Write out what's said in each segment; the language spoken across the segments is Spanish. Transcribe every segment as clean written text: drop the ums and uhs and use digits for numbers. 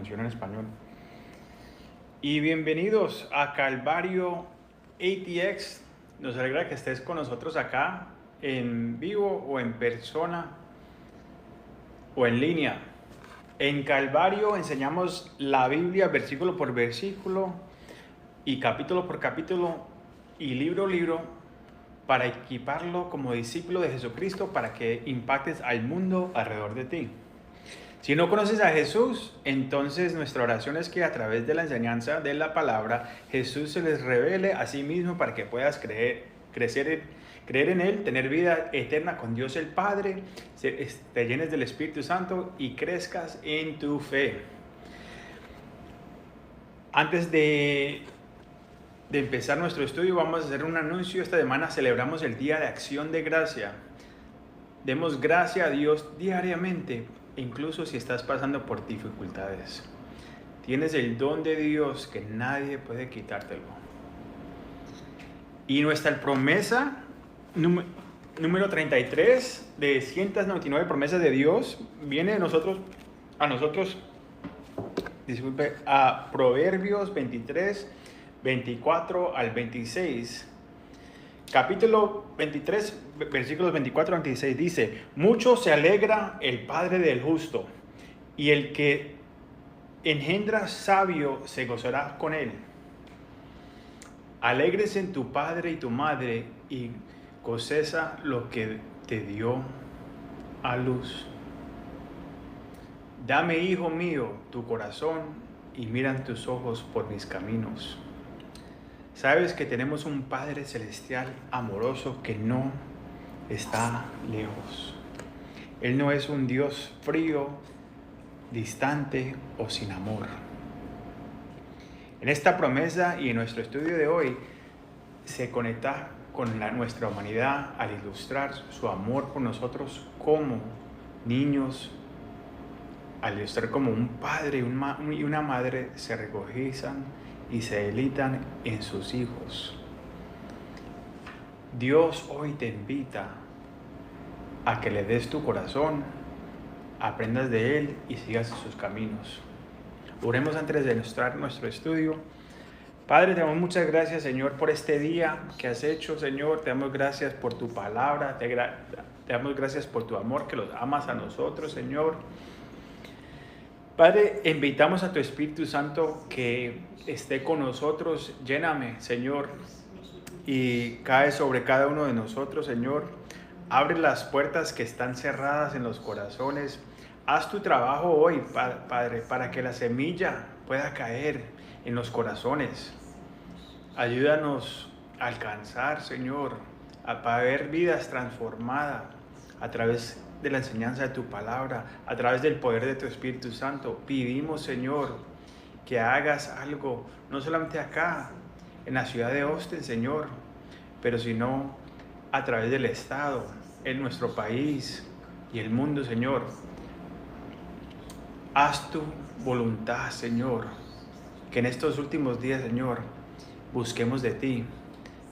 funciona en español. Y bienvenidos a Calvario ATX. Nos alegra que estés con nosotros acá en vivo o en persona o en línea. En Calvario enseñamos la Biblia versículo por versículo y capítulo por capítulo y libro por libro para equiparlo como discípulo de Jesucristo para que impactes al mundo alrededor de ti. Si no conoces a Jesús, entonces nuestra oración es que a través de la enseñanza de la palabra, Jesús se les revele a sí mismo para que puedas creer en Él, tener vida eterna con Dios el Padre, te llenes del Espíritu Santo y crezcas en tu fe. Antes de empezar nuestro estudio, vamos a hacer un anuncio. Esta semana celebramos el Día de Acción de Gracia. Demos gracia a Dios diariamente, incluso si estás pasando por dificultades. Tienes el don de Dios que nadie puede quitártelo. Y nuestra promesa número 33 de 199 promesas de Dios viene a nosotros, a Proverbios 23, 24 al 26. Capítulo 23, versículos 24 al 26 dice: mucho se alegra el padre del justo, y el que engendra sabio se gozará con él. Alégrese en tu padre y tu madre, y gocesa lo que te dio a luz. Dame, hijo mío, tu corazón, y miran tus ojos por mis caminos. Sabes que tenemos un Padre Celestial amoroso que no está lejos. Él no es un Dios frío, distante o sin amor. En esta promesa y en nuestro estudio de hoy se conecta con nuestra humanidad al ilustrar su amor por nosotros como niños, al ilustrar como un padre y una madre se regocijan y se deleitan en sus hijos. Dios hoy te invita a que le des tu corazón, aprendas de Él y sigas sus caminos. Oremos antes de mostrar nuestro estudio. Padre, te damos muchas gracias, Señor, por este día que has hecho, Señor. Te damos gracias por tu palabra, te damos gracias por tu amor que los amas a nosotros, Señor. Padre, invitamos a tu Espíritu Santo que esté con nosotros. Lléname, Señor, y cae sobre cada uno de nosotros, Señor. Abre las puertas que están cerradas en los corazones. Haz tu trabajo hoy, Padre, para que la semilla pueda caer en los corazones. Ayúdanos a alcanzar, Señor, a ver vidas transformadas a través de la enseñanza de tu palabra, a través del poder de tu Espíritu Santo. Pedimos, Señor, que hagas algo, no solamente acá, en la ciudad de Austin, Señor, pero sino a través del Estado, en nuestro país y el mundo, Señor. Haz tu voluntad, Señor, que en estos últimos días, Señor, busquemos de ti.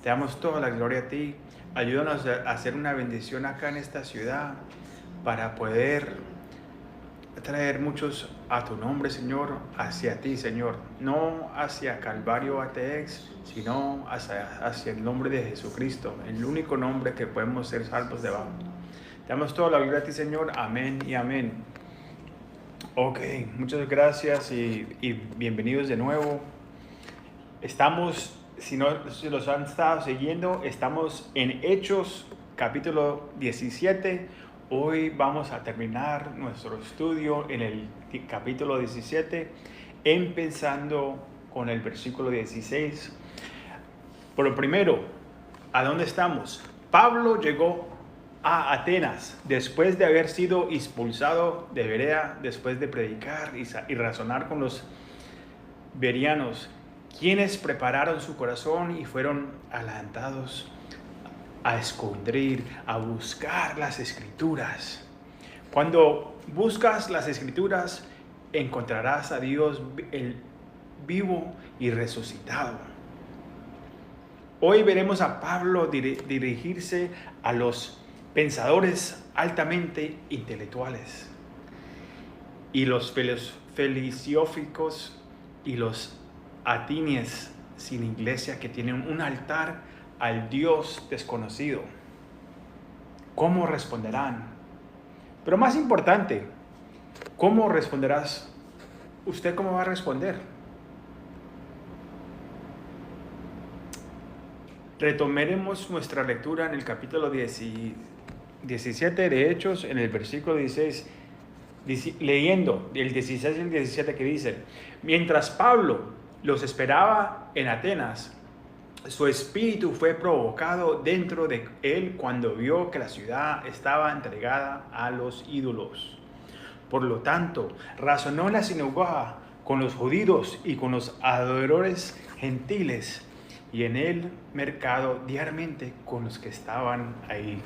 Te damos toda la gloria a ti. Ayúdanos a hacer una bendición acá en esta ciudad, para poder traer muchos a tu nombre, Señor, hacia ti, Señor. No hacia Calvario ATX, sino hacia el nombre de Jesucristo, el único nombre que podemos ser salvos debajo. Te damos toda la gloria a ti, Señor. Amén y amén. Ok, muchas gracias y bienvenidos de nuevo. Estamos, si los han estado siguiendo, estamos en Hechos, capítulo 17. Hoy vamos a terminar nuestro estudio en el capítulo 17, empezando con el versículo 16. Por lo primero, ¿a dónde estamos? Pablo llegó a Atenas después de haber sido expulsado de Berea, después de predicar y razonar con los bereanos, quienes prepararon su corazón y fueron adelantados a escondrir, a buscar las Escrituras. Cuando buscas las Escrituras, encontrarás a Dios el vivo y resucitado. Hoy veremos a Pablo dirigirse a los pensadores altamente intelectuales. y los felicióficos y los atinies sin iglesia que tienen un altar al Dios desconocido. ¿Cómo responderán? Pero más importante, ¿cómo responderás? ¿Usted cómo va a responder? Retomaremos nuestra lectura en el capítulo 17 de Hechos, en el versículo 16, leyendo el 16 y el 17 que dice: mientras Pablo los esperaba en Atenas, su espíritu fue provocado dentro de él cuando vio que la ciudad estaba entregada a los ídolos. Por lo tanto, razonó en la sinagoga con los judíos y con los adoradores gentiles, y en el mercado diariamente con los que estaban ahí.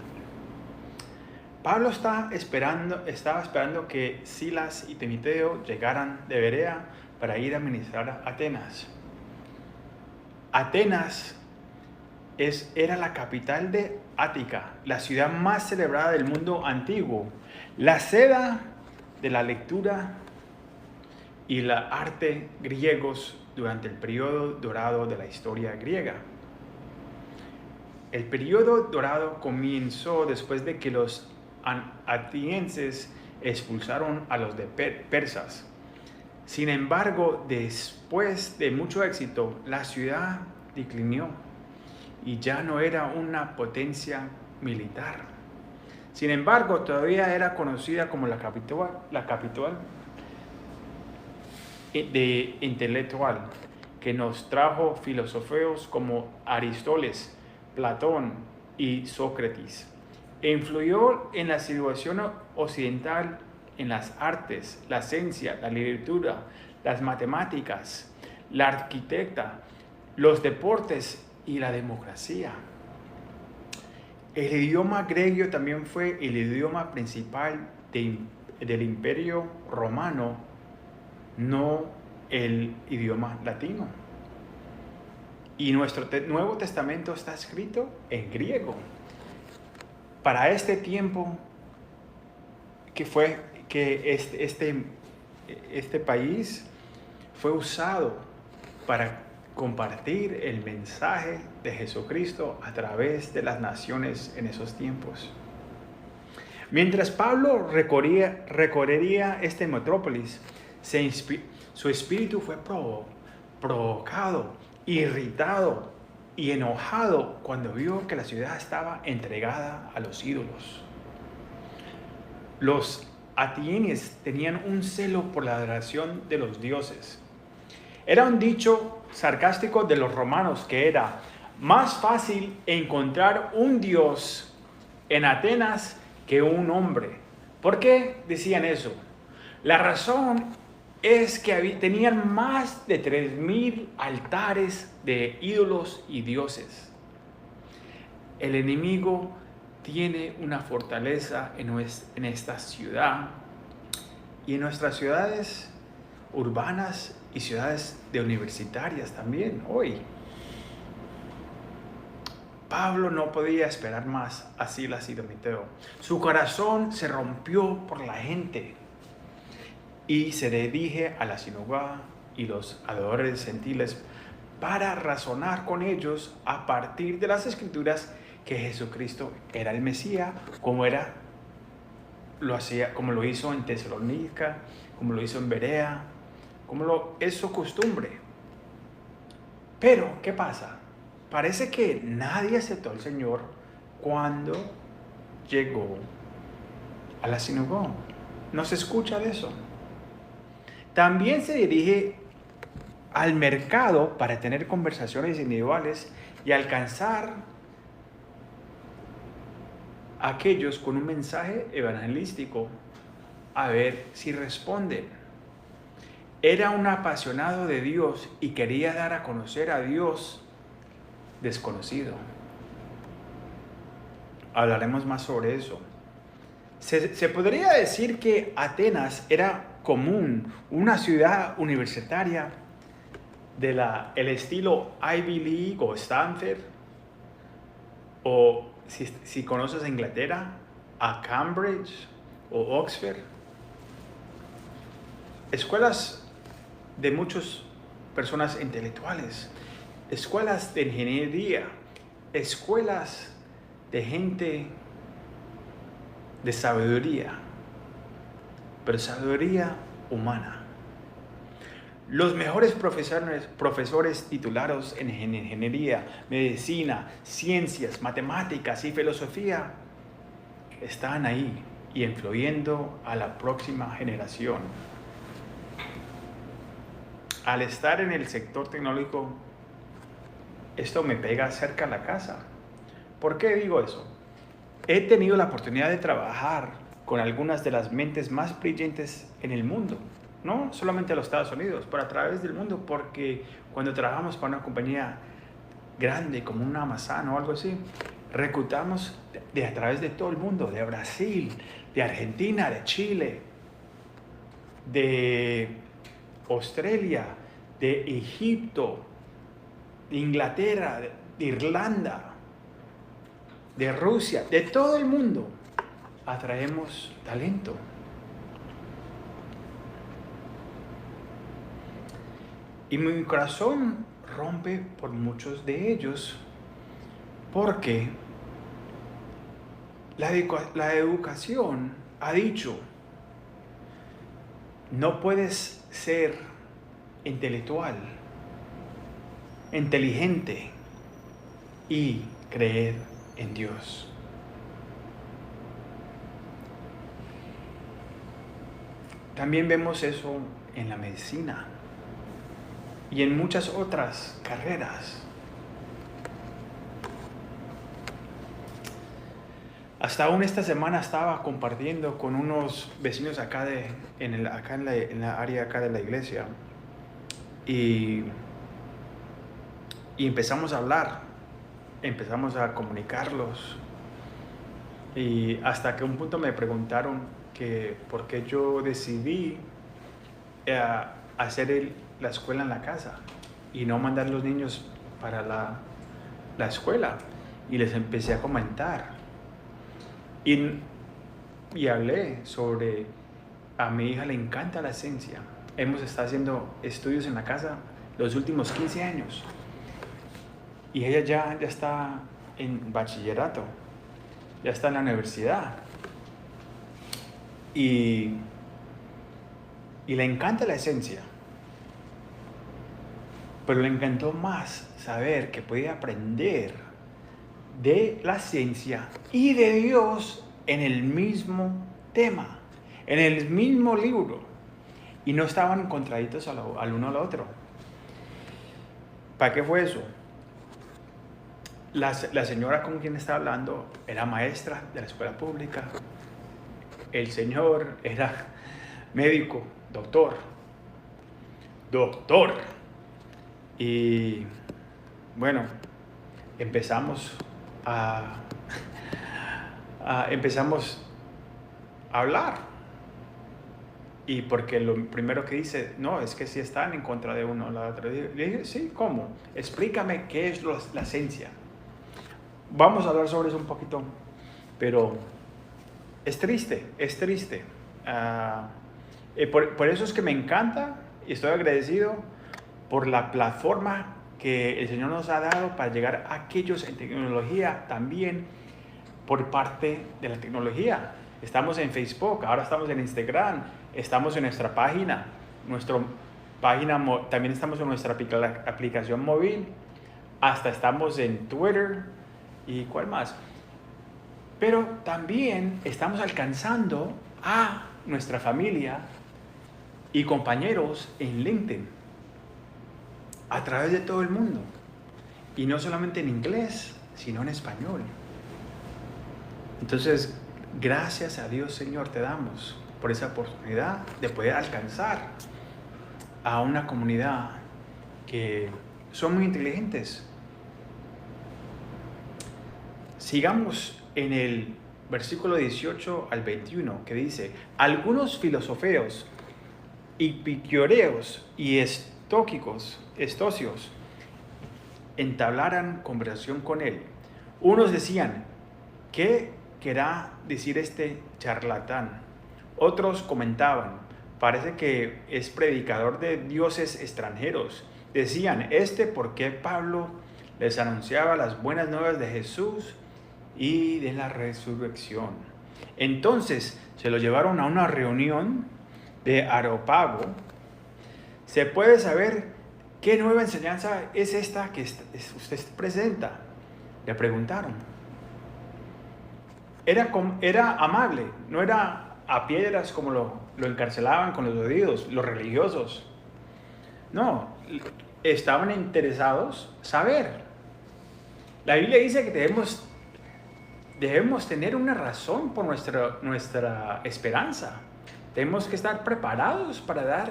Pablo estaba esperando que Silas y Timoteo llegaran de Berea para ir a ministrar a Atenas. Atenas era la capital de Ática, la ciudad más celebrada del mundo antiguo, la sede de la lectura y la arte griegos durante el periodo dorado de la historia griega. El periodo dorado comenzó después de que los atenienses expulsaron a los de persas. Sin embargo, después de mucho éxito, la ciudad declinó y ya no era una potencia militar. Sin embargo, todavía era conocida como la capital de intelectual, que nos trajo filósofos como Aristóteles, Platón y Sócrates. E influyó en la civilización occidental en las artes, la ciencia, la literatura, las matemáticas, la arquitectura, los deportes y la democracia. El idioma griego también fue el idioma principal del Imperio Romano, no el idioma latino. Y nuestro Nuevo Testamento está escrito en griego. Para este tiempo este país fue usado para compartir el mensaje de Jesucristo a través de las naciones en esos tiempos. Mientras Pablo recorrería esta metrópolis, su espíritu fue provocado, irritado y enojado cuando vio que la ciudad estaba entregada a los ídolos. Los atenienses tenían un celo por la adoración de los dioses. Era un dicho sarcástico de los romanos que era más fácil encontrar un dios en Atenas que un hombre. ¿Por qué decían eso? La razón es que tenían más de 3,000 altares de ídolos y dioses. El enemigo tiene una fortaleza en esta ciudad y en nuestras ciudades urbanas y ciudades de universitarias también hoy. Pablo no podía esperar más a Silas y Timoteo. Su corazón se rompió por la gente y se dirige a la sinagoga y los adoradores gentiles para razonar con ellos a partir de las escrituras que Jesucristo era el Mesías, como lo hizo en Tesalónica, como lo hizo en Berea, como es su costumbre. Pero, ¿qué pasa? Parece que nadie aceptó al Señor cuando llegó a la sinagoga. No se escucha de eso. También se dirige al mercado para tener conversaciones individuales y alcanzar a aquellos con un mensaje evangelístico, a ver si responden. Era un apasionado de Dios y quería dar a conocer a Dios desconocido. Hablaremos más sobre eso. Se podría decir que Atenas era común, una ciudad universitaria el estilo Ivy League o Stanford, o si conoces Inglaterra, a Cambridge o Oxford. escuelas de muchas personas intelectuales, escuelas de ingeniería, escuelas de gente de sabiduría, pero sabiduría humana. Los mejores profesores titulados en ingeniería, medicina, ciencias, matemáticas y filosofía están ahí y influyendo a la próxima generación. Al estar en el sector tecnológico, esto me pega cerca a la casa. ¿Por qué digo eso? He tenido la oportunidad de trabajar con algunas de las mentes más brillantes en el mundo. No solamente en los Estados Unidos, pero a través del mundo, porque cuando trabajamos para una compañía grande como una Amazon o algo así, reclutamos a través de todo el mundo, de Brasil, de Argentina, de Chile, de Australia, de Egipto, de Inglaterra, de Irlanda, de Rusia, de todo el mundo. Atraemos talento. Y mi corazón rompe por muchos de ellos, porque la educación ha dicho, no puedes ser intelectual, inteligente y creer en Dios. También vemos eso en la medicina y en muchas otras carreras. Hasta aún esta semana estaba compartiendo con unos vecinos acá en la área acá de la iglesia y empezamos a hablar, empezamos a comunicarlos, y hasta que un punto me preguntaron que por qué yo decidí hacer la escuela en la casa y no mandar los niños para la escuela, y les empecé a comentar y hablé sobre, a mi hija le encanta la ciencia, hemos estado haciendo estudios en la casa los últimos 15 años y ella ya está en bachillerato, ya está en la universidad y le encanta la ciencia. Pero le encantó más saber que podía aprender de la ciencia y de Dios en el mismo tema, en el mismo libro. Y no estaban contradictos al uno al otro. ¿Para qué fue eso? La señora con quien estaba hablando era maestra de la escuela pública. El señor era médico, doctor. Y bueno, empezamos a hablar. Y porque lo primero que dice, no, es que si están en contra de uno o la otra. Le dije, sí, ¿cómo? Explícame qué es la ciencia. Vamos a hablar sobre eso un poquito, pero es triste. Por eso es que me encanta y estoy agradecido por la plataforma que el Señor nos ha dado para llegar a aquellos en tecnología también por parte de la tecnología. Estamos en Facebook, ahora estamos en Instagram, estamos en nuestra página, también estamos en nuestra aplicación móvil, hasta estamos en Twitter y ¿cuál más? Pero también estamos alcanzando a nuestra familia y compañeros en LinkedIn a través de todo el mundo, y no solamente en inglés, sino en español. Entonces, gracias a Dios, Señor, te damos por esa oportunidad de poder alcanzar a una comunidad que son muy inteligentes. Sigamos en el versículo 18 al 21, que dice: algunos filósofos epicureos y estocios entablaran conversación con él. Unos decían, ¿qué querrá decir este charlatán? Otros comentaban, parece que es predicador de dioses extranjeros. Decían, ¿por qué Pablo les anunciaba las buenas nuevas de Jesús y de la resurrección? Entonces se lo llevaron a una reunión de Areópago. ¿Se puede saber qué nueva enseñanza es esta que usted presenta? Le preguntaron. Era amable, no era a piedras como lo encarcelaban con los oídos, los religiosos. No, estaban interesados saber. La Biblia dice que debemos tener una razón por nuestra esperanza. Tenemos que estar preparados para dar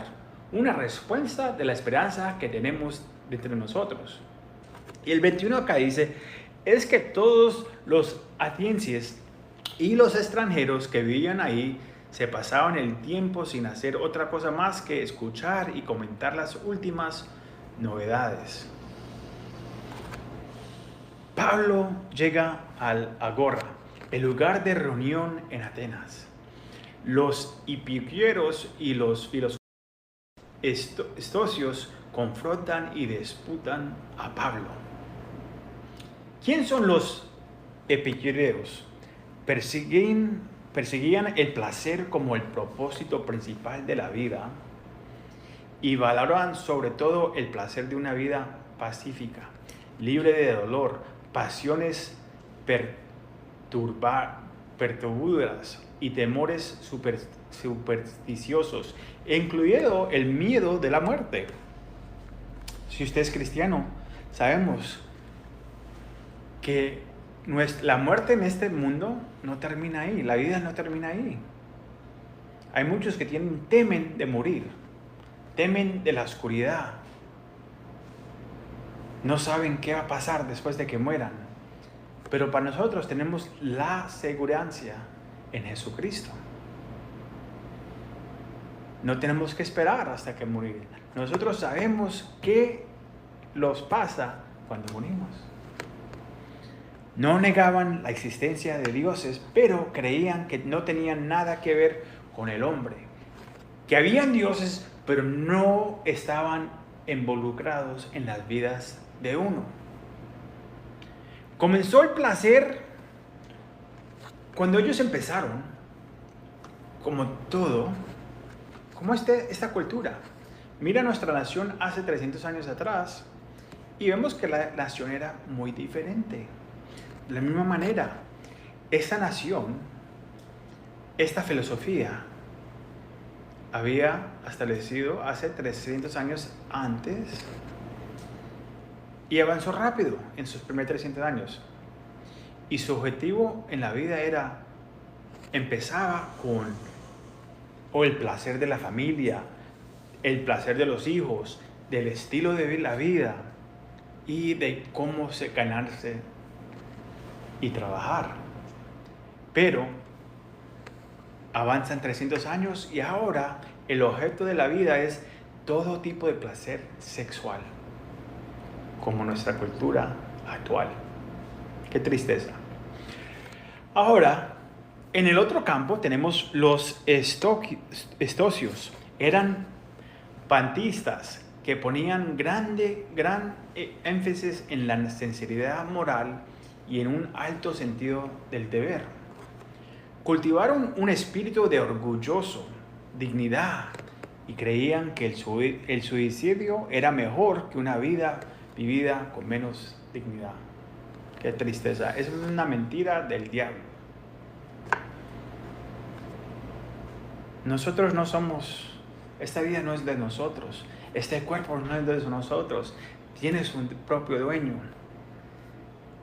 una respuesta de la esperanza que tenemos dentro de nosotros. Y el 21 acá dice, es que todos los atenienses y los extranjeros que vivían ahí se pasaban el tiempo sin hacer otra cosa más que escuchar y comentar las últimas novedades. Pablo llega al Agora, el lugar de reunión en Atenas. Los epicureos y los filósofos estocios confrontan y disputan a Pablo. ¿Quién son los epicureos? Perseguían el placer como el propósito principal de la vida y valoraban sobre todo el placer de una vida pacífica, libre de dolor, pasiones perturbadoras y temores supersticiosos, incluido el miedo de la muerte. Si usted es cristiano, sabemos que la muerte en este mundo no termina ahí, la vida no termina ahí. Hay muchos que temen de morir, temen de la oscuridad, no saben qué va a pasar después de que mueran. Pero para nosotros tenemos la seguridad en Jesucristo. No tenemos que esperar hasta que morir. Nosotros sabemos qué nos pasa cuando morimos. No negaban la existencia de dioses, pero creían que no tenían nada que ver con el hombre. Que habían dioses, pero no estaban involucrados en las vidas de uno. Comenzó el placer cuando ellos empezaron, como todo, como esta cultura. Mira nuestra nación hace 300 años atrás y vemos que la nación era muy diferente. De la misma manera, esta nación, esta filosofía, había establecido hace 300 años antes y avanzó rápido en sus primeros 300 años. Y su objetivo en la vida empezaba con el placer de la familia, el placer de los hijos, del estilo de la vida y de cómo ganarse y trabajar. Pero avanzan 300 años y ahora el objeto de la vida es todo tipo de placer sexual, como nuestra cultura actual. Qué tristeza. Ahora, en el otro campo tenemos los estocios. Eran panteístas que ponían gran énfasis en la sinceridad moral y en un alto sentido del deber. Cultivaron un espíritu de orgulloso, dignidad, y creían que el suicidio era mejor que una vida vivida con menos dignidad. Qué tristeza, es una mentira del diablo. Nosotros no somos, esta vida no es de nosotros, este cuerpo no es de nosotros, tiene su propio dueño.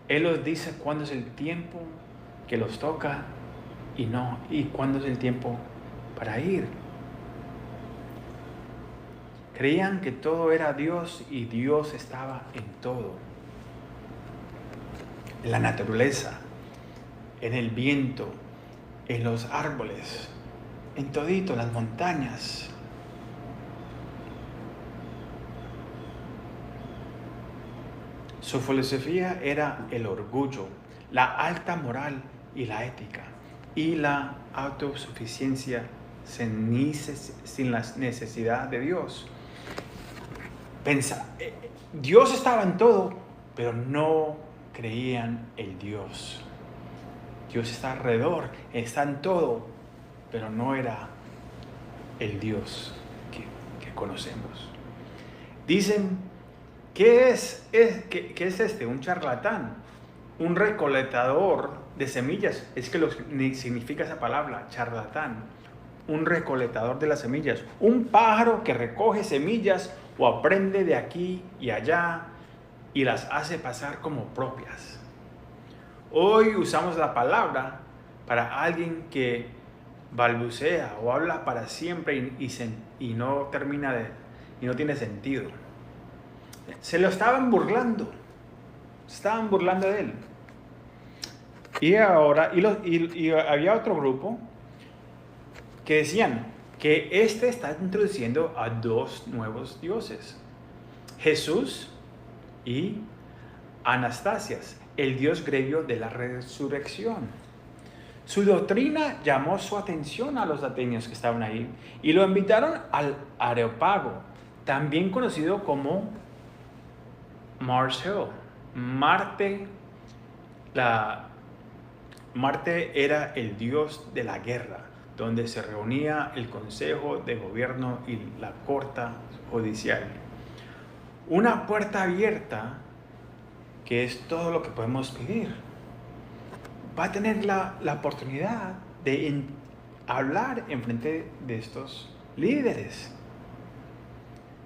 Él nos dice cuándo es el tiempo que los toca y cuándo es el tiempo para ir. Creían que todo era Dios y Dios estaba en todo. En la naturaleza, en el viento, en los árboles, en todito, en las montañas. Su filosofía era el orgullo, la alta moral y la ética, y la autosuficiencia sin la necesidad de Dios. Dios estaba en todo, pero no creían en Dios. Dios está alrededor, está en todo, pero no era el Dios que conocemos. Dicen, ¿qué es este? Un charlatán, un recolectador de semillas. Es que significa esa palabra, charlatán. Un recolectador de las semillas. Un pájaro que recoge semillas o aprende de aquí y allá y las hace pasar como propias. Hoy usamos la palabra para alguien que balbucea o habla para siempre y no y no tiene sentido. Se lo estaban burlando de él. Y ahora, y había otro grupo que decían que este está introduciendo a dos nuevos dioses, Jesús y Anastasias, el dios griego de la resurrección. Su doctrina llamó su atención a los atenios que estaban ahí y lo invitaron al Areópago, también conocido como Mars Hill. Marte era el dios de la guerra, donde se reunía el consejo de gobierno y la corte judicial. Una puerta abierta, que es todo lo que podemos pedir. Va a tener la oportunidad de hablar en frente de estos líderes.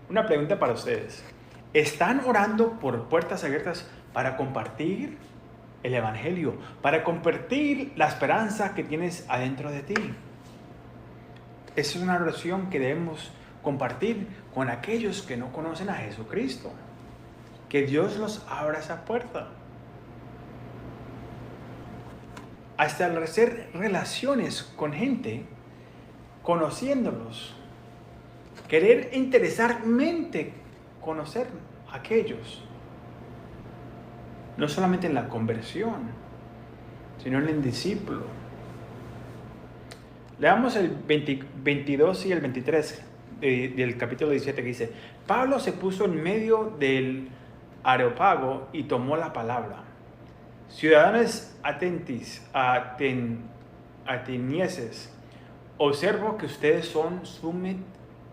Una pregunta para ustedes. ¿Están orando por puertas abiertas para compartir el Evangelio, para compartir la esperanza que tienes adentro de ti? Esa es una oración que debemos compartir con aquellos que no conocen a Jesucristo. Que Dios los abra esa puerta. A establecer relaciones con gente, conociéndolos. Querer interesarmente conocer a aquellos. No solamente en la conversión, sino en el discípulo. Leamos el 22 y el 23 del capítulo 17 que dice: Pablo se puso en medio del Areópago y tomó la palabra. Ciudadanos atenienses, observo que ustedes son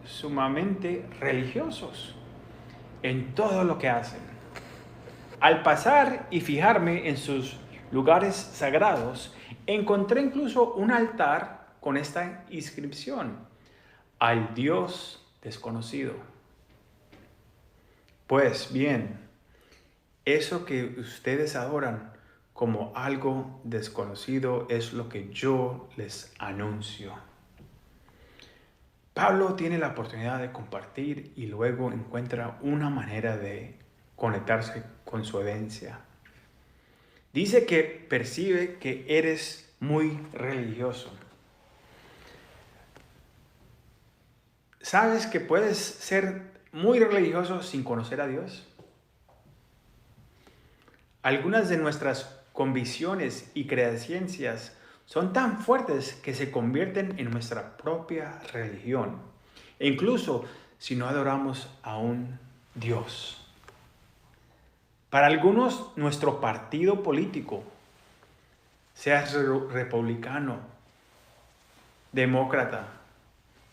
sumamente religiosos en todo lo que hacen. Al pasar y fijarme en sus lugares sagrados, encontré incluso un altar con esta inscripción: al Dios desconocido. Pues bien, eso que ustedes adoran como algo desconocido es lo que yo les anuncio. Pablo tiene la oportunidad de compartir y luego encuentra una manera de conectarse con su audiencia. Dice que percibe que eres muy religioso. ¿Sabes que puedes ser muy religioso sin conocer a Dios? Algunas de nuestras convicciones y creencias son tan fuertes que se convierten en nuestra propia religión, e incluso si no adoramos a un Dios. Para algunos, nuestro partido político, sea republicano, demócrata,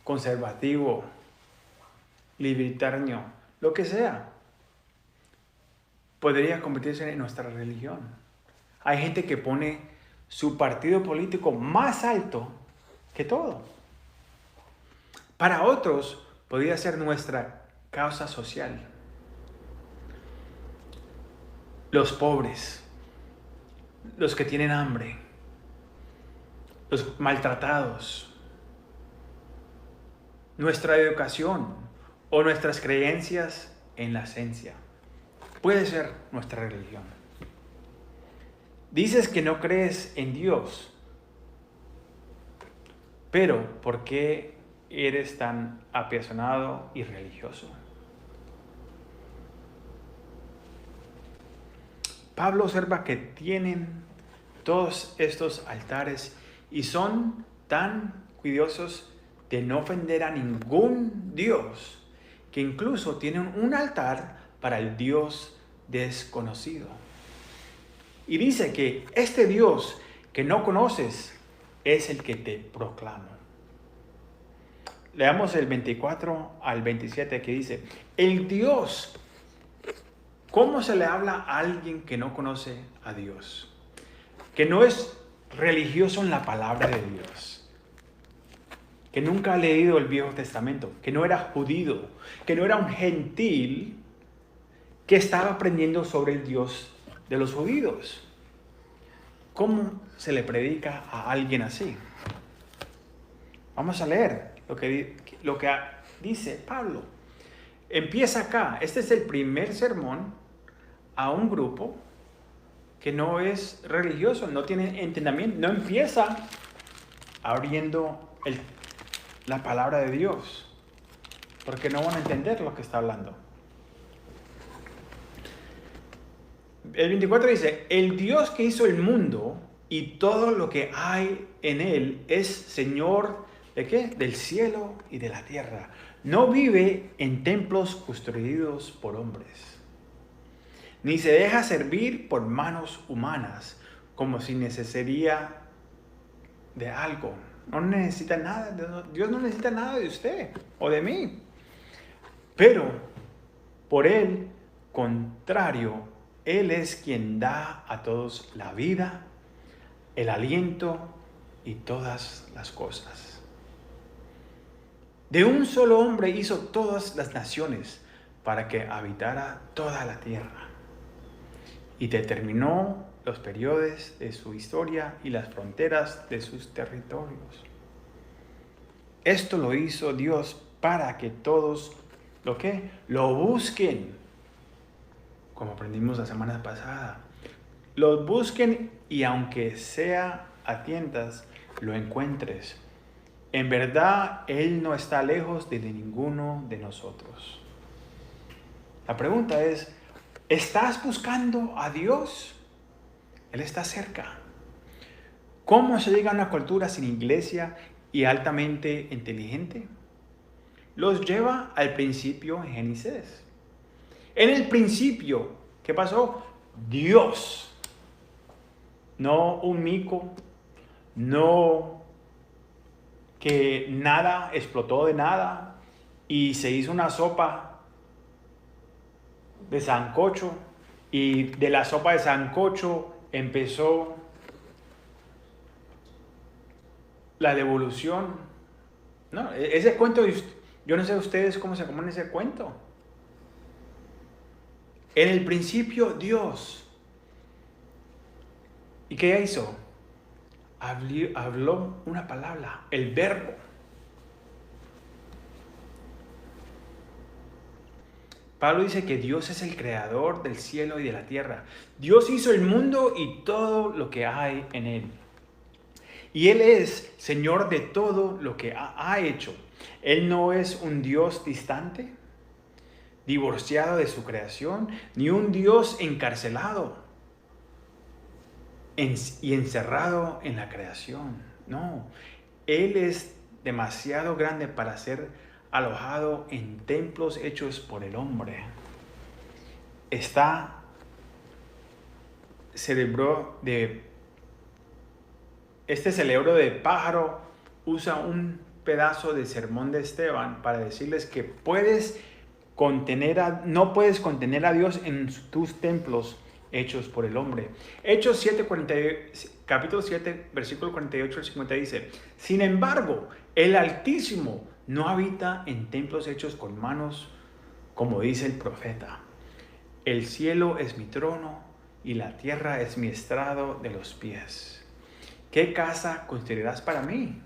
conservativo, libertario, lo que sea, podría convertirse en nuestra religión. Hay gente que pone su partido político más alto que todo. Para otros, podría ser nuestra causa social. Los pobres, los que tienen hambre, los maltratados, nuestra educación o nuestras creencias en la esencia. Puede ser nuestra religión. Dices que no crees en Dios, pero ¿por qué eres tan apasionado y religioso? Pablo observa que tienen todos estos altares y son tan cuidadosos de no ofender a ningún Dios, que incluso tienen un altar para el Dios desconocido. Y dice que este Dios que no conoces es el que te proclama. Leamos el 24 al 27 que dice, el Dios, ¿cómo se le habla a alguien que no conoce a Dios? Que no es religioso en la palabra de Dios, que nunca ha leído el Viejo Testamento, que no era judío, que no era un gentil que estaba aprendiendo sobre el Dios de los judíos. ¿Cómo se le predica a alguien así? Vamos a leer lo que dice Pablo. Empieza acá. Este es el primer sermón a un grupo que no es religioso, no tiene entendimiento, no empieza abriendo la palabra de Dios, porque no van a entender lo que está hablando. El 24 dice, el Dios que hizo el mundo y todo lo que hay en él es Señor ¿de qué? Del cielo y de la tierra. No vive en templos construidos por hombres, ni se deja servir por manos humanas, como si necesitaría de algo. No necesita nada, Dios no necesita nada de usted o de mí. Pero, por el contrario, Él es quien da a todos la vida, el aliento y todas las cosas. De un solo hombre hizo todas las naciones para que habitara toda la tierra. Y determinó los periodos de su historia y las fronteras de sus territorios. Esto lo hizo Dios para que todos lo busquen, como aprendimos la semana pasada. Lo busquen y aunque sea a tientas, lo encuentres. En verdad, Él no está lejos de ninguno de nosotros. La pregunta es, ¿estás buscando a Dios? Él está cerca. ¿Cómo se llega a una cultura sin iglesia y altamente inteligente? Los lleva al principio en Génesis. En el principio, ¿qué pasó? Dios. No un mico, no que nada explotó de nada y se hizo una sopa de sancocho y de la sopa de sancocho empezó la devolución. No, ese cuento, yo no sé ustedes cómo se comen ese cuento. En el principio Dios. ¿Y qué hizo? Habló una palabra, el verbo. Pablo dice que Dios es el creador del cielo y de la tierra. Dios hizo el mundo y todo lo que hay en él. Y Él es Señor de todo lo que ha hecho. Él no es un Dios distante, divorciado de su creación, ni un Dios encarcelado y encerrado en la creación. No, Él es demasiado grande para ser alojado en templos hechos por el hombre. Este cerebro de pájaro usa un pedazo del sermón de Esteban para decirles que no puedes contener a Dios en tus templos hechos por el hombre. Hechos capítulo 7, versículo 48 al 50 dice, sin embargo, el Altísimo no habita en templos hechos con manos, como dice el profeta. El cielo es mi trono y la tierra es mi estrado de los pies. ¿Qué casa construirás para mí?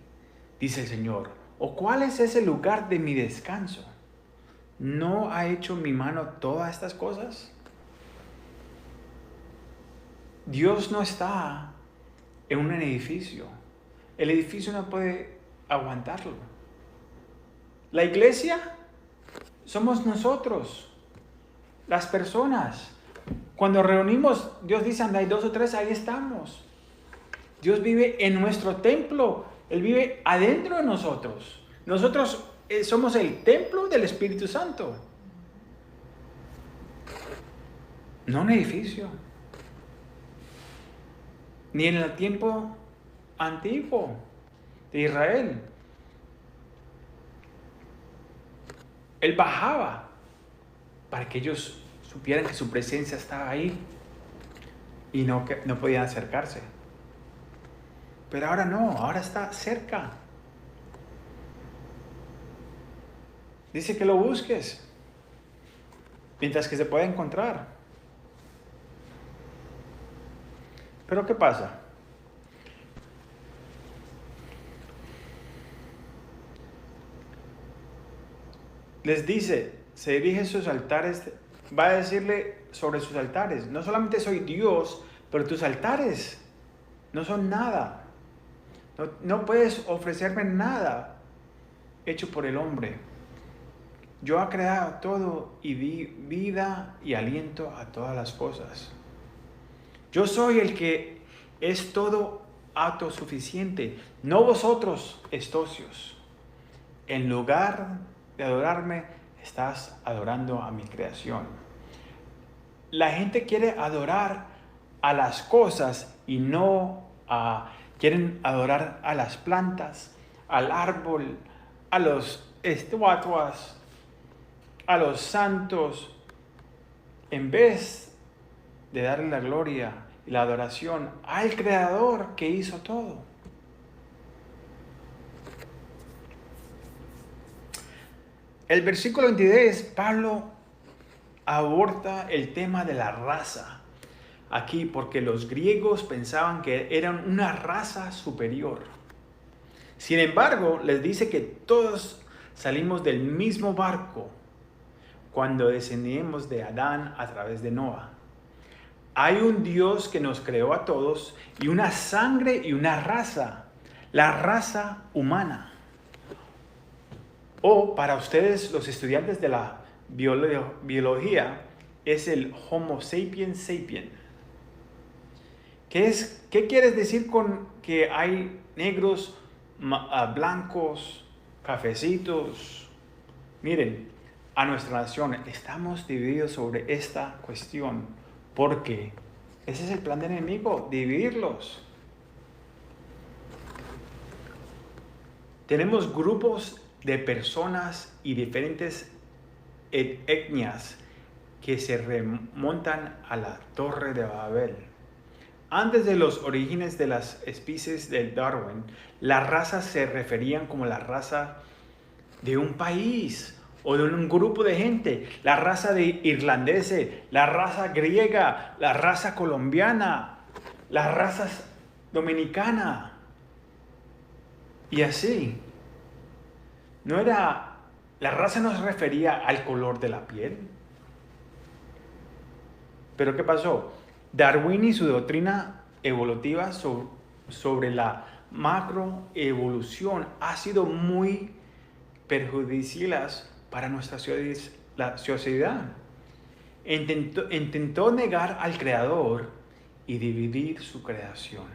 Dice el Señor. ¿O cuál es ese lugar de mi descanso? ¿No ha hecho mi mano todas estas cosas? Dios no está en un edificio. El edificio no puede aguantarlo. La iglesia somos nosotros, las personas. Cuando reunimos, Dios dice, anda, hay 2 o 3, ahí estamos. Dios vive en nuestro templo. Él vive adentro de nosotros. Nosotros somos el templo del Espíritu Santo. No un edificio. Ni en el tiempo antiguo de Israel. Él bajaba para que ellos supieran que su presencia estaba ahí y que no podían acercarse. Pero ahora no, ahora está cerca. Dice que lo busques mientras que se pueda encontrar. Pero ¿qué pasa? Les dice, se dirige a sus altares, va a decirle sobre sus altares, no solamente soy Dios, pero tus altares no son nada. No puedes ofrecerme nada hecho por el hombre. Yo he creado todo y di vida y aliento a todas las cosas. Yo soy el que es todo autosuficiente, no vosotros, estocios. En lugar de adorarme, estás adorando a mi creación. La gente quiere adorar a las cosas y no quieren adorar a las plantas, al árbol, a los estatuas, a los santos, en vez de darle la gloria y la adoración al Creador que hizo todo. El versículo 23, Pablo aborda el tema de la raza aquí porque los griegos pensaban que eran una raza superior. Sin embargo, les dice que todos salimos del mismo barco cuando descendimos de Adán a través de Noa. Hay un Dios que nos creó a todos y una sangre y una raza, la raza humana. O para ustedes, los estudiantes de la biología, es el Homo sapiens sapiens. ¿Qué quieres decir con que hay negros, blancos, cafecitos? Miren, a nuestra nación estamos divididos sobre esta cuestión porque ese es el plan del enemigo, dividirlos. Tenemos grupos de personas y diferentes etnias que se remontan a la Torre de Babel. Antes de los orígenes de las especies de Darwin, las razas se referían como la raza de un país o de un grupo de gente. La raza de irlandeses, la raza griega, la raza colombiana, las razas dominicana. Y así. La raza no se refería al color de la piel. Pero ¿qué pasó? Darwin y su doctrina evolutiva sobre la macroevolución ha sido muy perjudicial para nuestra sociedad. Intentó negar al Creador y dividir su creación.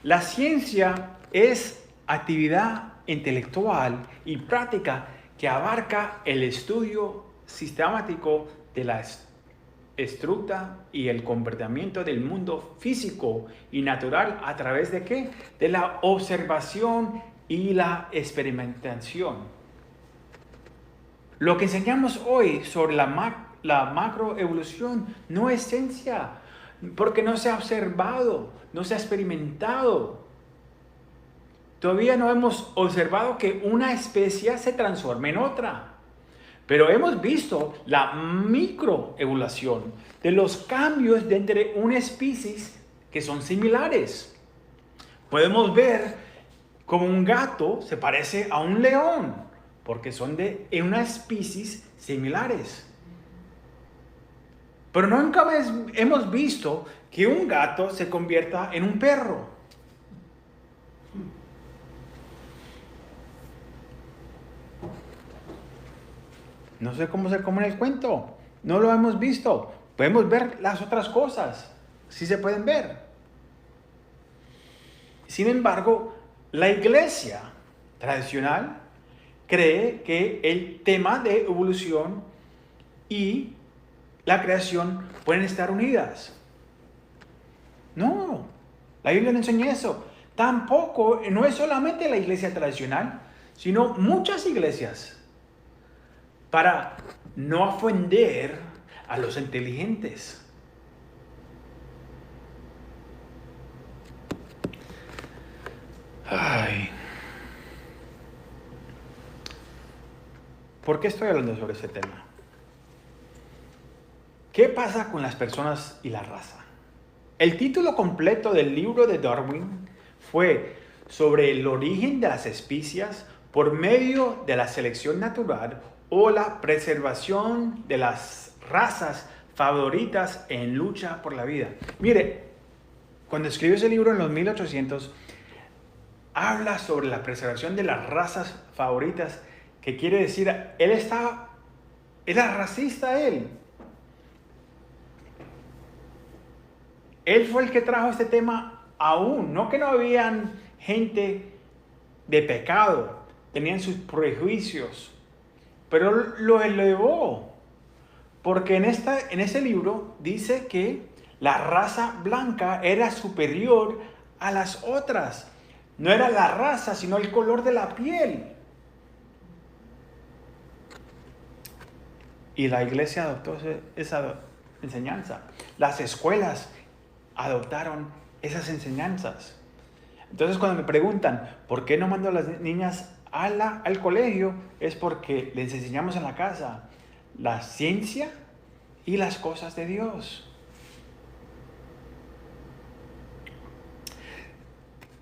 La ciencia es actividad intelectual y práctica que abarca el estudio sistemático de la estructura y el comportamiento del mundo físico y natural a través de ¿qué? De la observación y la experimentación. Lo que enseñamos hoy sobre la macroevolución no es ciencia, porque no se ha observado, no se ha experimentado. Todavía no hemos observado que una especie se transforme en otra. Pero hemos visto la microevolución de los cambios de entre una especie que son similares. Podemos ver cómo un gato se parece a un león, porque son de una especie similares. Pero nunca hemos visto que un gato se convierta en un perro. No sé cómo se come el cuento. No lo hemos visto. Podemos ver las otras cosas. Sí se pueden ver. Sin embargo, la iglesia tradicional cree que el tema de evolución y la creación pueden estar unidas. No, la Biblia no enseña eso. Tampoco, no es solamente la iglesia tradicional, sino muchas iglesias, para no ofender a los inteligentes. Ay. ¿Por qué estoy hablando sobre ese tema? ¿Qué pasa con las personas y la raza? El título completo del libro de Darwin fue sobre el origen de las especies por medio de la selección natural o la preservación de las razas favoritas en lucha por la vida. Mire, cuando escribió ese libro en los 1800, habla sobre la preservación de las razas favoritas, que quiere decir, era racista él. Él fue el que trajo este tema aún, no que no habían gente de pecado, tenían sus prejuicios, pero lo elevó, porque en ese libro dice que la raza blanca era superior a las otras. No era la raza, sino el color de la piel. Y la iglesia adoptó esa enseñanza. Las escuelas adoptaron esas enseñanzas. Entonces, cuando me preguntan por qué no mando a las niñas al colegio, es porque les enseñamos en la casa la ciencia y las cosas de Dios.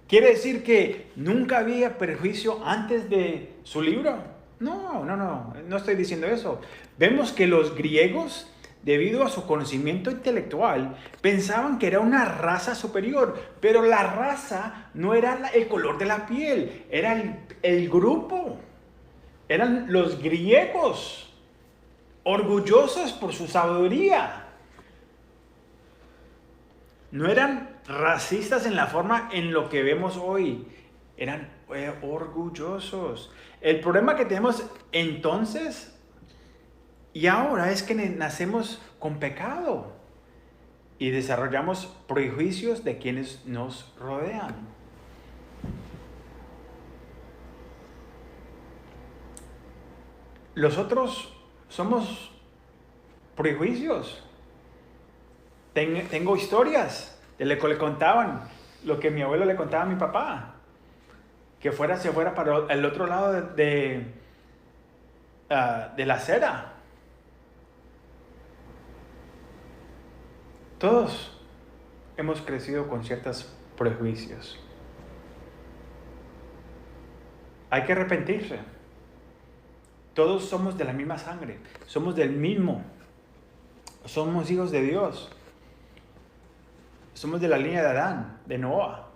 ¿Quiere decir que nunca había prejuicio antes de su libro? No estoy diciendo eso. Vemos que los griegos, debido a su conocimiento intelectual, pensaban que era una raza superior, pero la raza no era el color de la piel, era el grupo. Eran los griegos, orgullosos por su sabiduría. No eran racistas en la forma en lo que vemos hoy. Eran orgullosos. El problema que tenemos entonces y ahora es que nacemos con pecado y desarrollamos prejuicios de quienes nos rodean. Los otros somos prejuicios. Tengo historias de lo que le contaban, lo que mi abuelo le contaba a mi papá. Que se fuera para el otro lado de la acera. Todos hemos crecido con ciertos prejuicios. Hay que arrepentirse. Todos somos de la misma sangre, somos del mismo. Somos hijos de Dios. Somos de la línea de Adán, de Noah.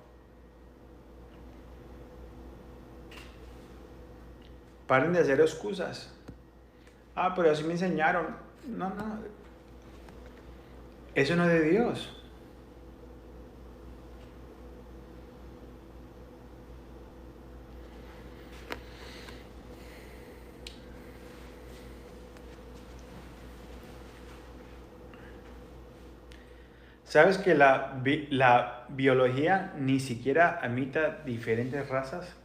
Paren de hacer excusas. Pero así me enseñaron. No. Eso no es de Dios. ¿Sabes que la biología ni siquiera admite diferentes razas?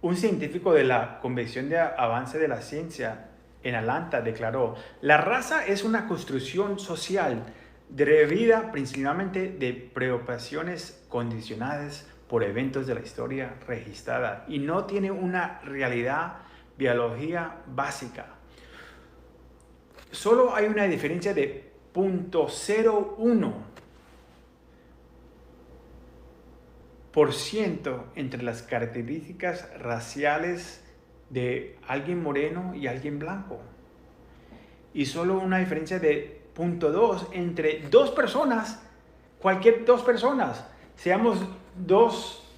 Un científico de la Convención de Avance de la Ciencia en Atlanta declaró: la raza es una construcción social debida principalmente de preocupaciones condicionadas por eventos de la historia registrada y no tiene una realidad biología básica. Solo hay una diferencia de 0.01% entre las características raciales de alguien moreno y alguien blanco. Y solo una diferencia de 0.2 entre dos personas, cualquier dos personas, seamos dos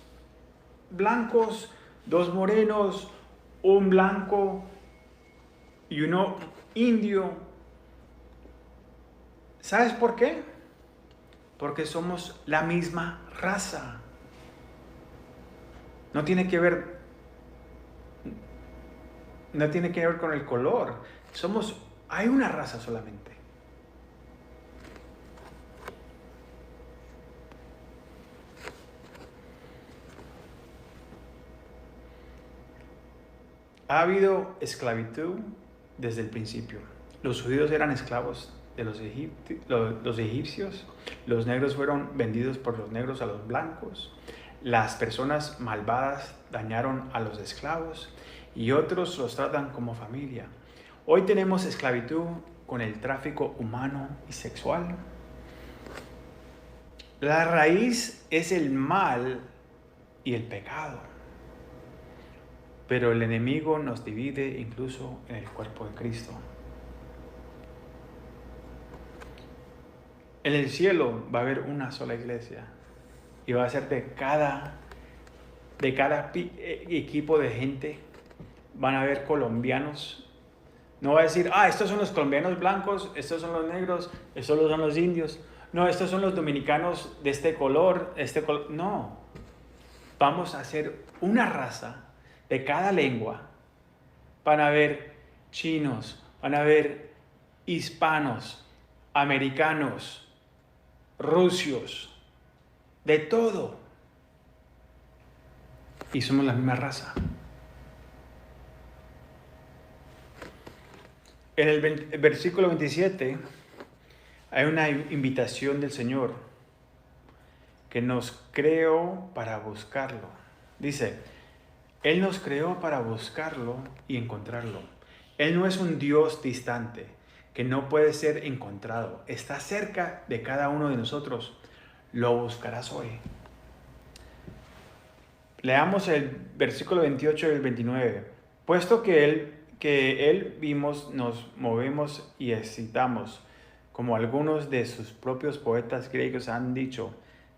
blancos, dos morenos, un blanco y uno indio. ¿Sabes por qué? Porque somos la misma raza. No tiene que ver no tiene que ver con el color. Hay una raza solamente. Ha habido esclavitud desde el principio. Los judíos eran esclavos de los egipcios. Los negros fueron vendidos por los negros a los blancos. Las personas malvadas dañaron a los esclavos y otros los tratan como familia. Hoy tenemos esclavitud con el tráfico humano y sexual. La raíz es el mal y el pecado. Pero el enemigo nos divide incluso en el cuerpo de Cristo. En el cielo va a haber una sola iglesia y va a ser de cada equipo de gente. Van a haber colombianos. No va a decir, estos son los colombianos blancos, estos son los negros, estos son los indios. No, estos son los dominicanos de este color, No, vamos a hacer una raza de cada lengua. Van a haber chinos, van a haber hispanos, americanos, rusios, de todo. Y somos la misma raza. En el versículo 27 hay una invitación del Señor que nos creó para buscarlo. Dice, Él nos creó para buscarlo y encontrarlo. Él no es un Dios distante que no puede ser encontrado. Está cerca de cada uno de nosotros. Lo buscarás hoy. Leamos el versículo 28 y el 29. Puesto que Él vimos, nos movemos y excitamos, como algunos de sus propios poetas griegos han dicho,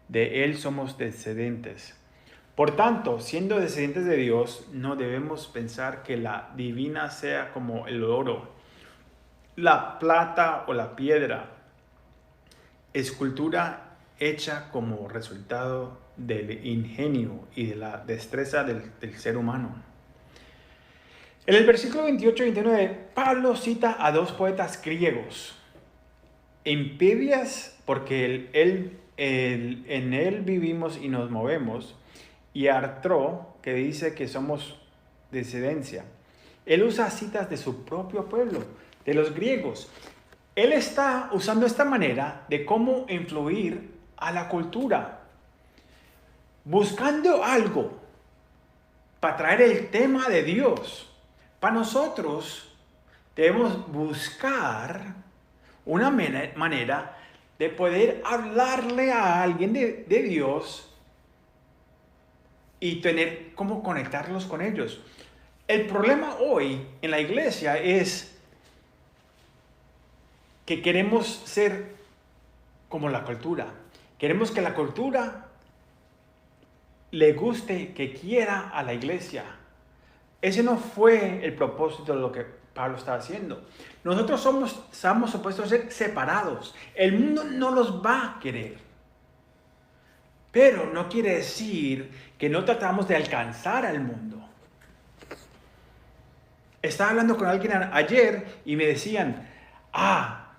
de Él somos descendientes. Por tanto, siendo descendientes de Dios, no debemos pensar que la divina sea como el oro, la plata o la piedra, escultura hecha como resultado del ingenio y de la destreza del ser humano. En el versículo 28 y 29, Pablo cita a dos poetas griegos, Empedias, porque en él vivimos y nos movemos, y Artro, que dice que somos descendencia. Él usa citas de su propio pueblo, de los griegos. Él está usando esta manera de cómo influir a la cultura, buscando algo para traer el tema de Dios. Para nosotros debemos buscar una manera de poder hablarle a alguien de Dios y tener cómo conectarlos con ellos. El problema hoy en la iglesia es que queremos ser como la cultura. Queremos que la cultura le guste, que quiera a la iglesia. Ese no fue el propósito de lo que Pablo está haciendo. Nosotros estamos supuestos a ser separados. El mundo no los va a querer. Pero no quiere decir que no tratamos de alcanzar al mundo. Estaba hablando con alguien ayer y me decían, ha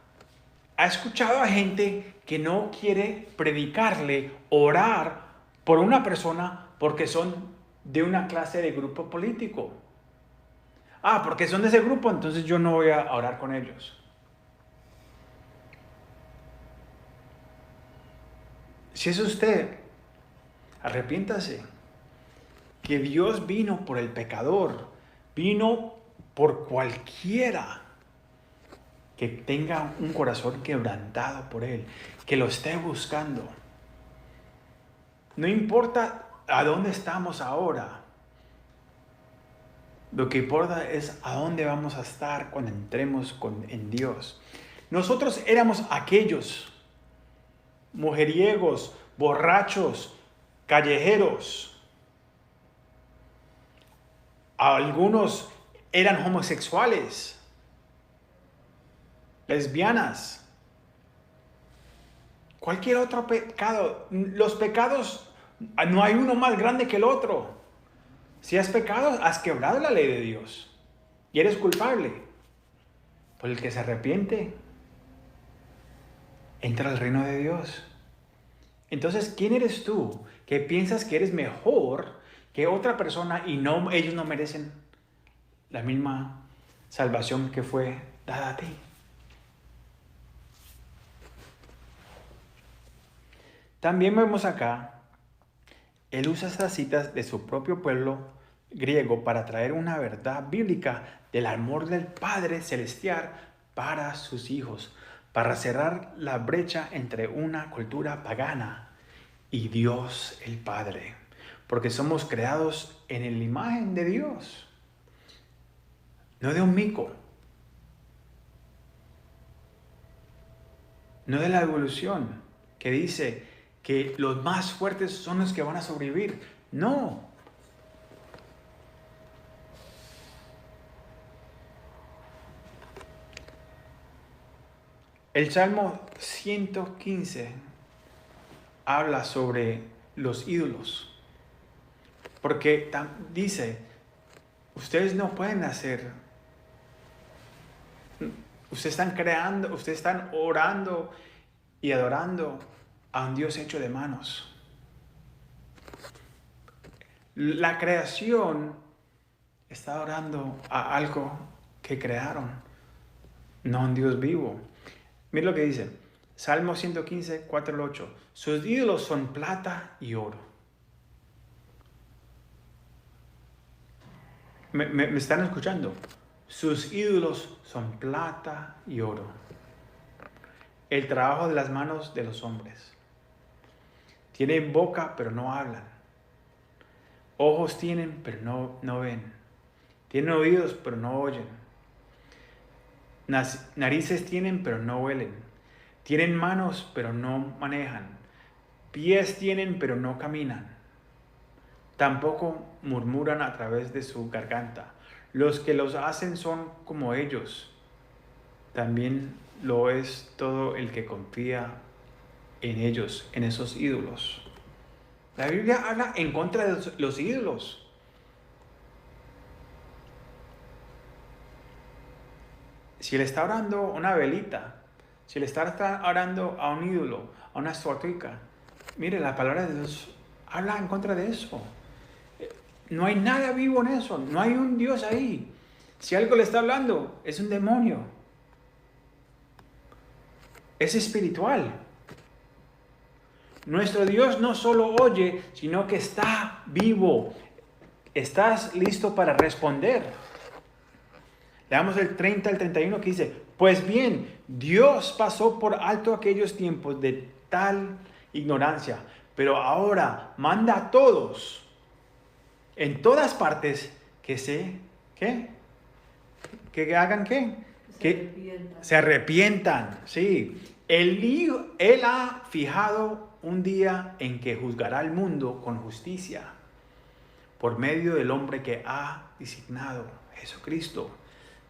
escuchado a gente que no quiere predicarle, orar por una persona porque son de una clase de grupo político. Porque son de ese grupo, entonces yo no voy a orar con ellos. Si es usted, arrepiéntase. Que Dios vino por el pecador, vino por cualquiera que tenga un corazón quebrantado por Él, que lo esté buscando. No importa a dónde estamos ahora. Lo que importa es a dónde vamos a estar cuando entremos en Dios. Nosotros éramos aquellos mujeriegos, borrachos, callejeros. Algunos eran homosexuales, lesbianas, cualquier otro pecado. Los pecados, no hay uno más grande que el otro. Si has pecado, has quebrado la ley de Dios. Y eres culpable. Por el que se arrepiente, entra al reino de Dios. Entonces, ¿quién eres tú que piensas que eres mejor que otra persona y no, ellos no merecen la misma salvación que fue dada a ti? También vemos acá, él usa estas citas de su propio pueblo griego para traer una verdad bíblica del amor del Padre Celestial para sus hijos, para cerrar la brecha entre una cultura pagana y Dios el Padre, porque somos creados en la imagen de Dios, no de un mico, no de la evolución que dice que los más fuertes son los que van a sobrevivir. No. El Salmo 115 habla sobre los ídolos. Porque dice, ustedes no pueden hacer, ustedes están creando, ustedes están orando y adorando a un Dios hecho de manos. La creación está orando a algo que crearon, no a un Dios vivo. Mira lo que dice, Salmo 115, 4 al 8. Sus ídolos son plata y oro. ¿Me están escuchando? Sus ídolos son plata y oro. El trabajo de las manos de los hombres. Tienen boca, pero no hablan. Ojos tienen, pero no ven. Tienen oídos, pero no oyen. Narices tienen, pero no huelen. Tienen manos, pero no manejan. Pies tienen, pero no caminan. Tampoco murmuran a través de su garganta. Los que los hacen son como ellos. También lo es todo el que confía en ellos, en esos ídolos. La Biblia habla en contra de los ídolos. Si le está orando a una velita, si le está orando a un ídolo, a una estatuita, mire, la palabra de Dios habla en contra de eso. No hay nada vivo en eso, no hay un Dios ahí. Si algo le está hablando, es un demonio. Es espiritual. Nuestro Dios no solo oye, sino que está vivo. ¿Estás listo para responder? Leamos el 30 al 31 que dice, pues bien, Dios pasó por alto aquellos tiempos de tal ignorancia, pero ahora manda a todos, en todas partes, que hagan qué, que se arrepientan, sí. Él ha fijado un día en que juzgará al mundo con justicia, por medio del hombre que ha designado, Jesucristo.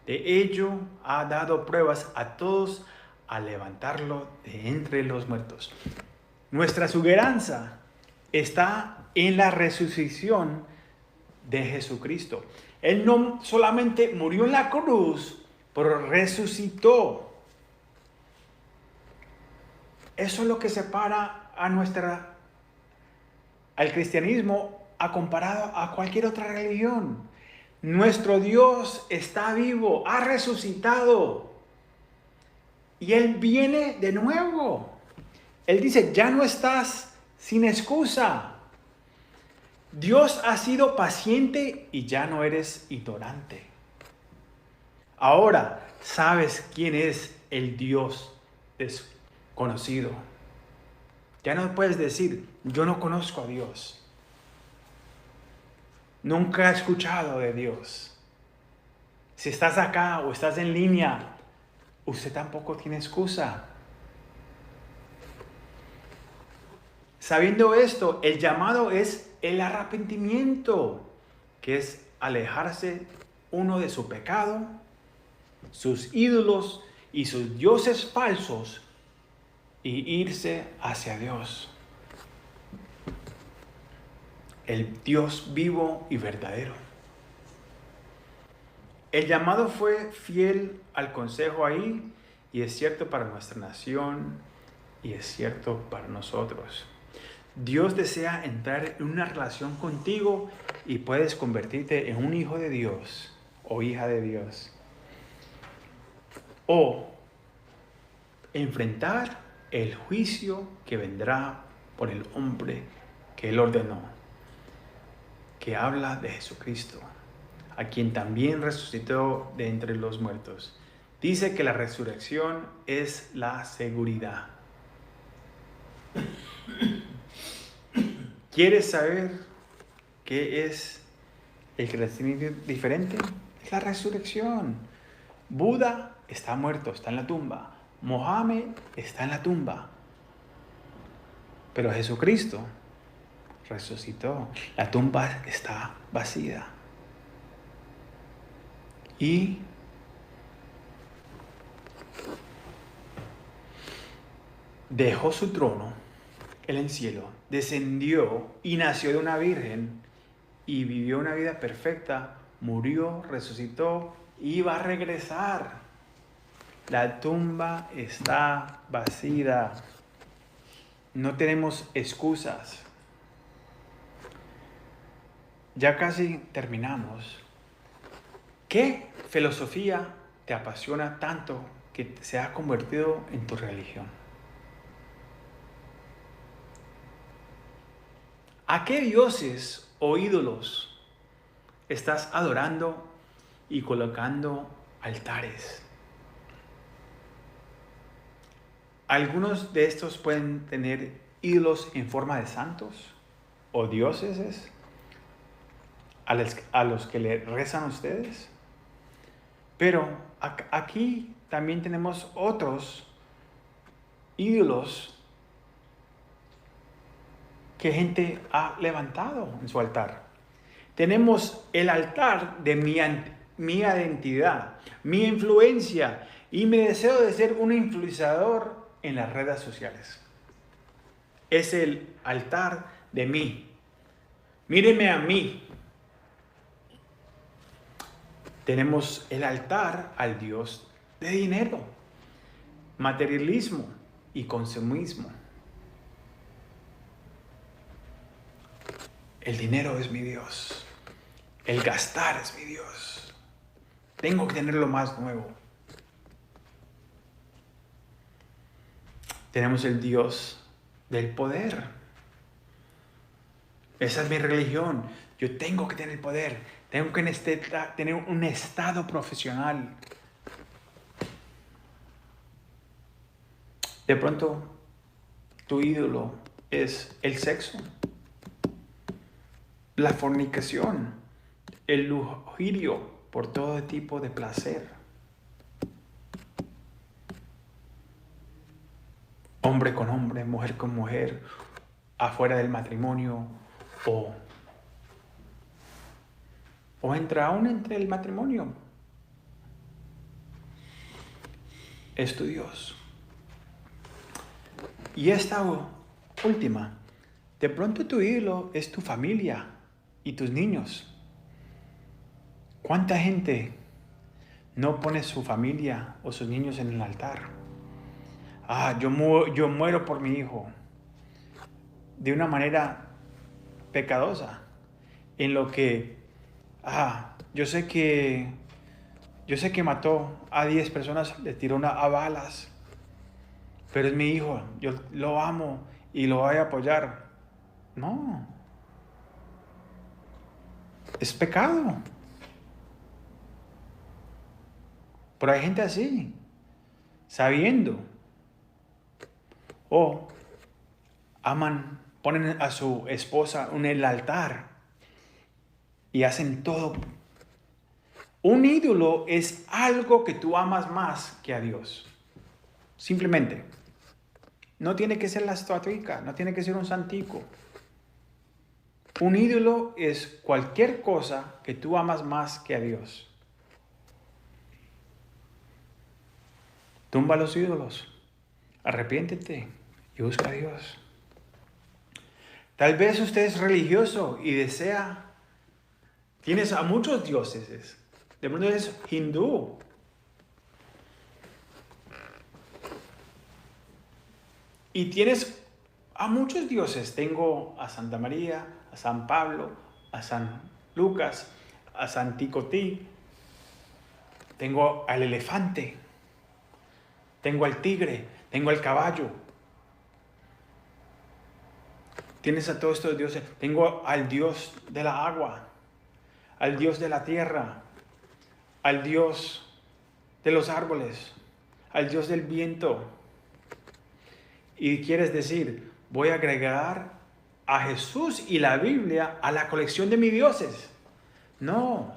De ello ha dado pruebas a todos al levantarlo de entre los muertos. Nuestra esperanza está en la resurrección de Jesucristo. Él no solamente murió en la cruz, pero resucitó. Eso es lo que separa al cristianismo comparado a cualquier otra religión. Nuestro Dios está vivo, ha resucitado. Y Él viene de nuevo. Él dice, ya no estás sin excusa. Dios ha sido paciente y ya no eres ignorante. Ahora sabes quién es el Dios desconocido. Ya no puedes decir, yo no conozco a Dios. Nunca he escuchado de Dios. Si estás acá o estás en línea, usted tampoco tiene excusa. Sabiendo esto, el llamado es el arrepentimiento, que es alejarse uno de su pecado, sus ídolos y sus dioses falsos y irse hacia Dios, el Dios vivo y verdadero. El llamado fue fiel al consejo ahí y es cierto para nuestra nación y es cierto para nosotros. Dios desea entrar en una relación contigo y puedes convertirte en un hijo de Dios o hija de Dios. O enfrentar el juicio que vendrá por el hombre que Él ordenó, que habla de Jesucristo, a quien también resucitó de entre los muertos. Dice que la resurrección es la seguridad. ¿Quieres saber qué es el crecimiento diferente? Es la resurrección. Buda está muerto, está en la tumba. Mohammed está en la tumba. Pero Jesucristo resucitó. La tumba está vacía. Y dejó su trono, Él en el cielo, descendió y nació de una virgen y vivió una vida perfecta, murió, resucitó y va a regresar. La tumba está vacía. No tenemos excusas. Ya casi terminamos. ¿Qué filosofía te apasiona tanto que se ha convertido en tu religión? ¿A qué dioses o ídolos estás adorando y colocando altares? Algunos de estos pueden tener ídolos en forma de santos o dioses a los que le rezan ustedes. Pero aquí también tenemos otros ídolos que gente ha levantado en su altar. Tenemos el altar de mi identidad, mi influencia y mi deseo de ser un influenciador en las redes sociales. Es el altar de mí. Míreme a mí. Tenemos el altar al Dios de dinero, materialismo y consumismo. El dinero es mi Dios. El gastar es mi Dios. Tengo que tener lo más nuevo. Tenemos el Dios del poder. Esa es mi religión. Yo tengo que tener poder. Tengo que tener un estado profesional. De pronto, tu ídolo es el sexo, la fornicación, el lujurio por todo tipo de placer. Hombre con hombre, mujer con mujer, afuera del matrimonio o entre el matrimonio. Es tu Dios. Y esta última, de pronto tu ídolo es tu familia y tus niños. ¿Cuánta gente no pone su familia o sus niños en el altar? Yo muero por mi hijo. De una manera pecadosa. En lo que, yo sé que mató a 10 personas, le tiró a balas. Pero es mi hijo, yo lo amo y lo voy a apoyar. No. Es pecado. Pero hay gente así, sabiendo. O ponen a su esposa en el altar y hacen todo. Un ídolo es algo que tú amas más que a Dios. Simplemente. No tiene que ser la estatuica, no tiene que ser un santico. Un ídolo es cualquier cosa que tú amas más que a Dios. Tumba los ídolos, arrepiéntete y busca a Dios. Tal vez usted es religioso y tienes a muchos dioses. de pronto eres hindú. Y tienes a muchos dioses. Tengo a Santa María, a San Pablo, a San Lucas, a San Ticotí. Tengo al elefante. Tengo al tigre. Tengo al caballo. Tienes a todos estos dioses. Tengo al Dios de la agua, al Dios de la tierra, al Dios de los árboles, al Dios del viento. Y quieres decir, voy a agregar a Jesús y la Biblia a la colección de mis dioses. No.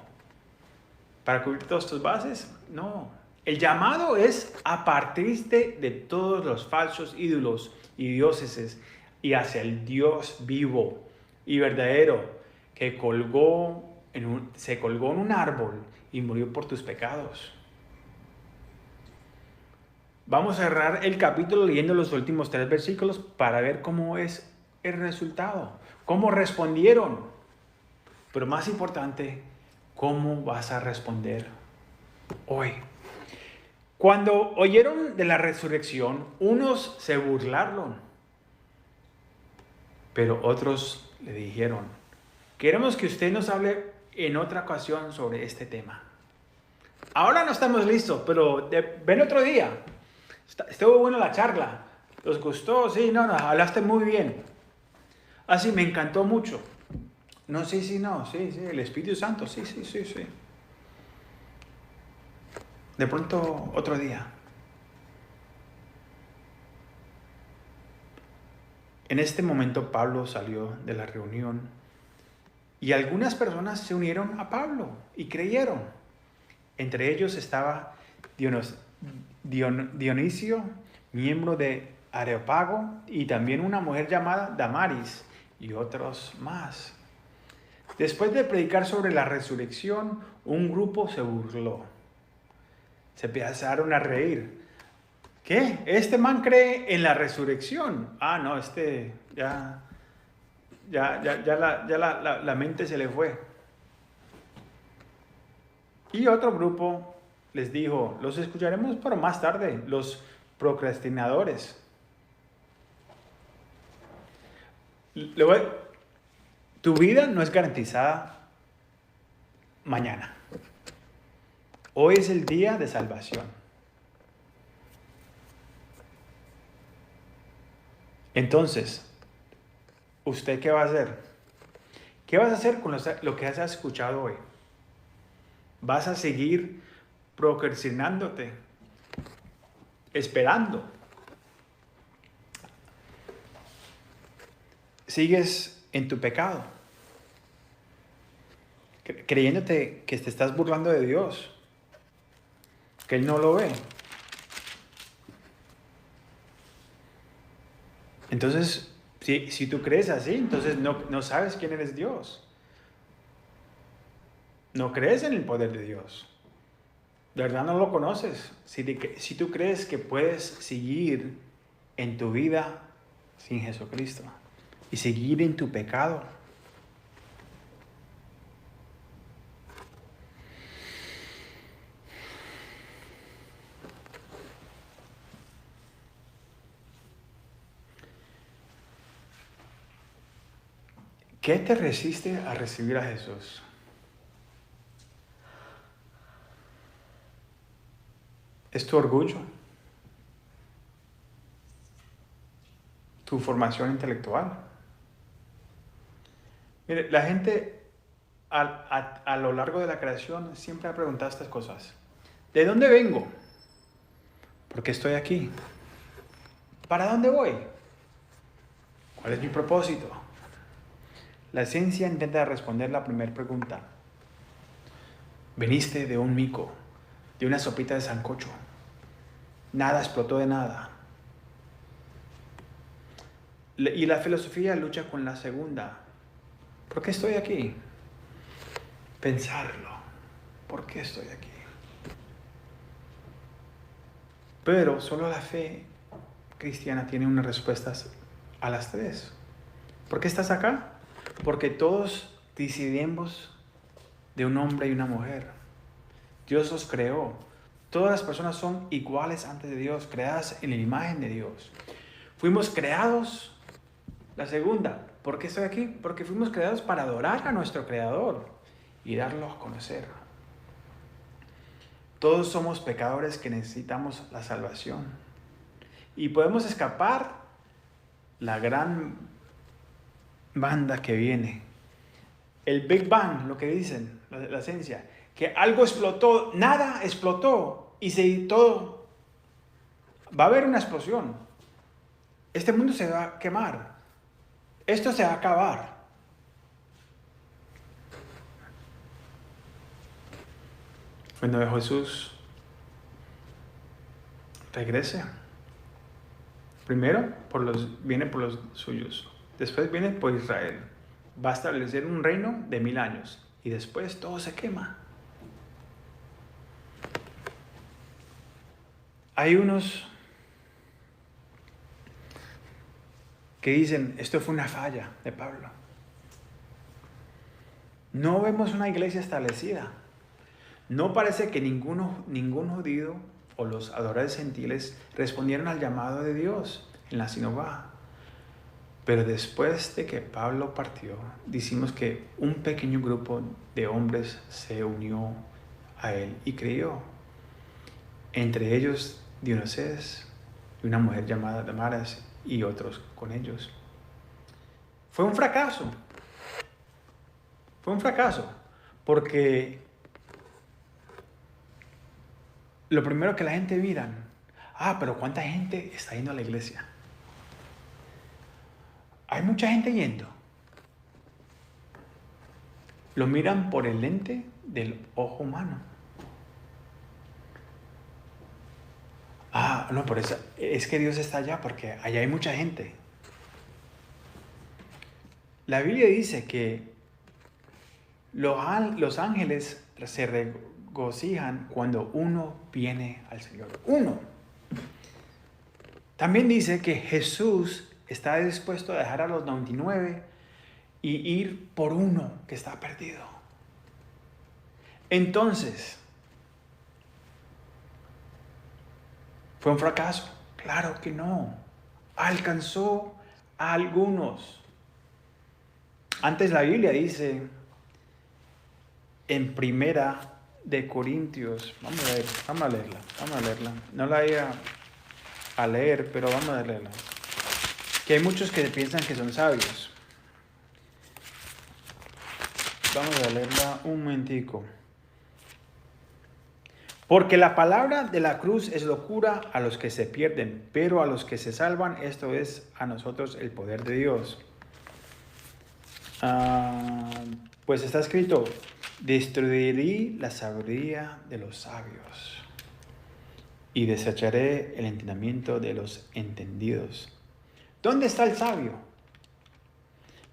Para cubrir todas tus bases, no. El llamado es apartarse de todos los falsos ídolos y dioses y hacia el Dios vivo y verdadero que se colgó en un árbol y murió por tus pecados. Vamos a cerrar el capítulo leyendo los últimos 3 versículos para ver cómo es el resultado, cómo respondieron. Pero más importante, cómo vas a responder hoy. Cuando oyeron de la resurrección, unos se burlaron, pero otros le dijeron, queremos que usted nos hable en otra ocasión sobre este tema. Ahora no estamos listos, pero ven otro día. Estuvo buena la charla. ¿Os gustó? Sí, no, hablaste muy bien. Así me encantó mucho. No, sí, el Espíritu Santo, sí. De pronto, otro día. En este momento Pablo salió de la reunión y algunas personas se unieron a Pablo y creyeron. Entre ellos estaba Dionisio, miembro de Areópago, y también una mujer llamada Damaris y otros más. Después de predicar sobre la resurrección, un grupo se burló. Se empezaron a reír. ¿Qué? ¿Este man cree en la resurrección? Ah, no, la mente se le fue. Y otro grupo les dijo, los escucharemos pero más tarde, los procrastinadores. Tu vida no es garantizada mañana. Hoy es el día de salvación. Entonces, ¿usted qué va a hacer? ¿Qué vas a hacer con lo que has escuchado hoy? ¿Vas a seguir procrastinándote, esperando? ¿Sigues en tu pecado, creyéndote que te estás burlando de Dios, que Él no lo ve? Entonces, si tú crees así, entonces no sabes quién eres Dios. No crees en el poder de Dios. De verdad no lo conoces. Si tú crees que puedes seguir en tu vida sin Jesucristo y seguir en tu pecado. ¿Qué te resiste a recibir a Jesús? ¿Es tu orgullo? ¿Tu formación intelectual? Mire, la gente a lo largo de la creación siempre ha preguntado estas cosas. ¿De dónde vengo? ¿Por qué estoy aquí? ¿Para dónde voy? ¿Cuál es mi propósito? La ciencia intenta responder la primera pregunta. Veniste de un mico, de una sopita de sancocho. Nada explotó de nada. Y la filosofía lucha con la segunda. ¿Por qué estoy aquí? Pensarlo. ¿Por qué estoy aquí? Pero solo la fe cristiana tiene unas respuestas a las 3. ¿Por qué estás acá? Porque todos decidimos de un hombre y una mujer. Dios los creó. Todas las personas son iguales ante Dios, creadas en la imagen de Dios. Fuimos creados, la segunda, ¿por qué estoy aquí? Porque fuimos creados para adorar a nuestro Creador y darlo a conocer. Todos somos pecadores que necesitamos la salvación. Y podemos escapar la gran banda que viene. El Big Bang, lo que dicen, la ciencia, que algo explotó, nada explotó y todo. Va a haber una explosión. Este mundo se va a quemar. Esto se va a acabar. Cuando Jesús regrese, primero viene por los suyos, después viene por Israel. Va a establecer un reino de 1000 años y después todo se quema. Hay unos que dicen, esto fue una falla de Pablo. No vemos una iglesia establecida. No parece que ningún judío o los adoradores gentiles respondieron al llamado de Dios en la sinagoga. Pero después de que Pablo partió, decimos que un pequeño grupo de hombres se unió a él y creyó. Entre ellos Dionisés y una mujer llamada Damaris y otros con ellos. Fue un fracaso. Fue un fracaso porque lo primero que la gente mira, pero ¿cuánta gente está yendo a la iglesia? Hay mucha gente yendo. Lo miran por el lente del ojo humano. No, por eso es que Dios está allá, porque allá hay mucha gente. La Biblia dice que los ángeles se regocijan cuando uno viene al Señor. Uno. También dice que Jesús está dispuesto a dejar a los 99 y ir por uno que está perdido. Entonces, ¿fue un fracaso? Claro que no. Alcanzó a algunos. Antes la Biblia dice en Primera de Corintios, vamos a leerla. No la iba a leer, pero vamos a leerla. Que hay muchos que piensan que son sabios. Vamos a leerla un momentico. Porque la palabra de la cruz es locura a los que se pierden, pero a los que se salvan, esto es a nosotros el poder de Dios. Pues está escrito, destruiré la sabiduría de los sabios y desecharé el entendimiento de los entendidos. ¿Dónde está el sabio?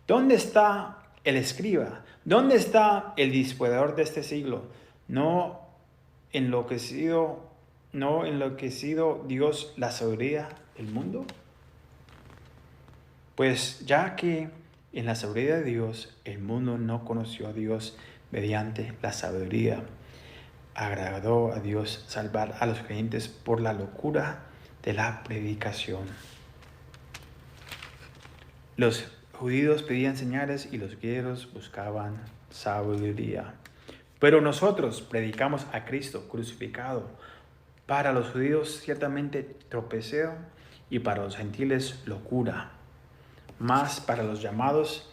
¿Dónde está el escriba? ¿Dónde está el dispulador de este siglo? ¿No enloquecido Dios la sabiduría del mundo? Pues ya que en la sabiduría de Dios el mundo no conoció a Dios mediante la sabiduría, agradó a Dios salvar a los creyentes por la locura de la predicación. Los judíos pedían señales y los griegos buscaban sabiduría. Pero nosotros predicamos a Cristo crucificado. Para los judíos ciertamente tropiezo y para los gentiles locura. Mas para los llamados,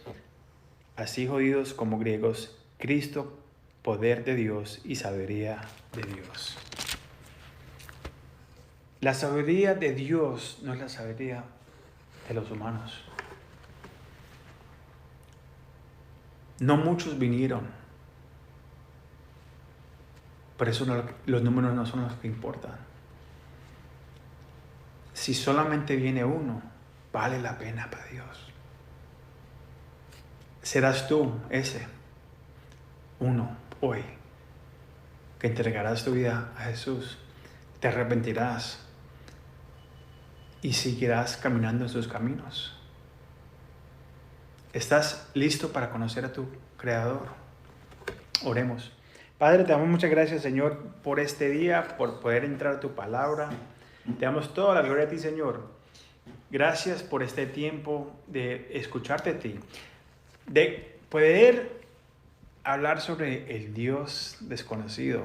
así judíos como griegos, Cristo, poder de Dios y sabiduría de Dios. La sabiduría de Dios no es la sabiduría de los humanos. No muchos vinieron. Por eso los números no son los que importan. Si solamente viene uno, vale la pena para Dios. Serás tú ese uno hoy que entregarás tu vida a Jesús, te arrepentirás y seguirás caminando en sus caminos. ¿Estás listo para conocer a tu Creador? Oremos. Padre, te damos muchas gracias, Señor, por este día, por poder entrar a tu palabra. Te damos toda la gloria a ti, Señor. Gracias por este tiempo de escucharte a ti, de poder hablar sobre el Dios desconocido,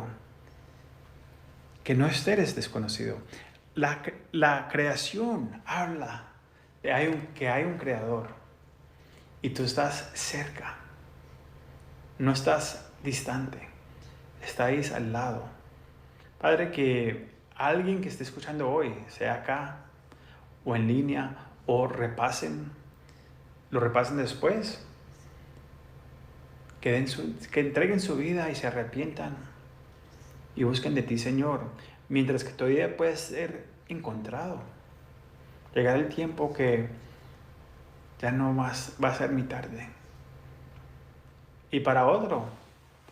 que no eres desconocido. La creación habla de que hay un creador y tú estás cerca, no estás distante, estáis al lado. Padre, que alguien que esté escuchando hoy, sea acá o en línea, o lo repasen después, que entreguen su vida y se arrepientan y busquen de ti, Señor, mientras que todavía puede ser encontrado. Llegará el tiempo que ya no más va a ser mi tarde. Y para otro,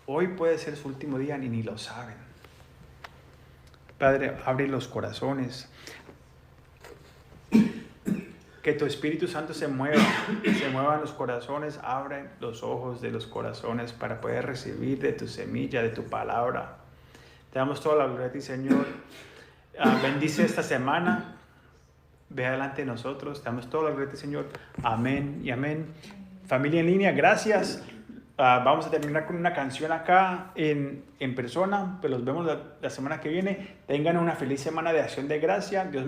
hoy puede ser su último día y ni lo saben. Padre, abre los corazones. Que tu Espíritu Santo se mueva en los corazones, abre los ojos de los corazones para poder recibir de tu semilla, de tu palabra. Te damos toda la gloria a ti, Señor. Bendice esta semana. Ve adelante de nosotros. Te damos toda la gloria a ti, Señor. Amén y amén. Familia en línea, gracias. Vamos a terminar con una canción acá en persona. Pues los vemos la semana que viene. Tengan una feliz semana de acción de gracia. Dios